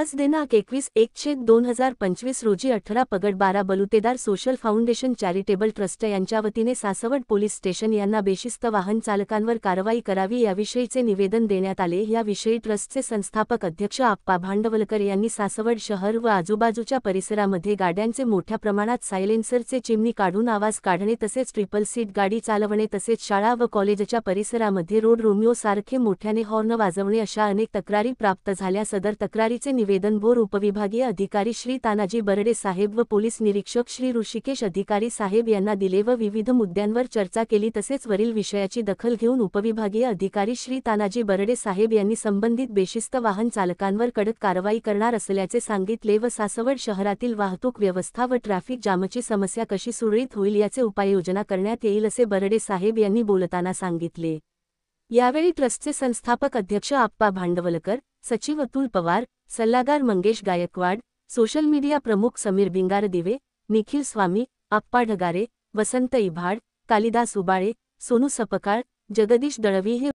आज दिनांक 21/1/2025 रोजी 18 पगड 12 बलुतेदार सोशल फाउंडेशन चॅरिटेबल ट्रस्ट यांच्या वतीने सासवड पोलीस स्टेशन यांना बेशिस्त वाहन चालकांवर कारवाई करावी याविषयीचे निवेदन देण्यात आले। याविषयी ट्रस्टचे संस्थापक अध्यक्ष आप्पा भांडवलकर यांनी सासवड शहर व आजूबाजूच्या परिसरामध्ये गाड्यांचे मोठ्या प्रमाणात सायलेन्सरचे चिमणी काढून आवाज काढणे तसेच ट्रिपल सीट गाडी चालवणे तसेच शाळा व कॉलेजच्या परिसरामध्ये रोड रोमिओ सारखे मोठ्याने हॉर्न वाजवणे अशा अनेक तक्रारी प्राप्त झाल्या। सदर तक्रारीचे निवेदन भोर उपविभागीय अधिकारी श्री तानाजी बरडे साहेब व पोलीस निरीक्षक श्री ऋषिकेश अधिकारी साहेब यांना दिले व विविध मुद्द्यांवर चर्चा केली। तसेच वरील विषयाची दखल घेऊन उपविभागीय अधिकारी श्री तानाजी बरडे साहेब यांनी संबंधित बेशिस्त वाहन चालकांवर कडक कारवाई करणार असल्याचे सांगितले व सासवड शहरातील वाहतूक व्यवस्था व ट्रॅफिक जामची समस्या कशी सुरळीत होईल याचे उपाययोजना करण्यात येईल असे बरडे साहेब यांनी बोलताना सांगितले। यावेळी ट्रस्टचे संस्थापक अध्यक्ष आप्पा भांडवलकर, सचिव अतुल पवार, सल्लागार मंगेश गायकवाड, सोशल मीडिया प्रमुख समीर भिंगार दिवे, निखिल स्वामी, आप्पा ढगारे, वसंत इभाड, कालिदास उबाळे, सोनू सपकाळ, जगदीश दळवी हे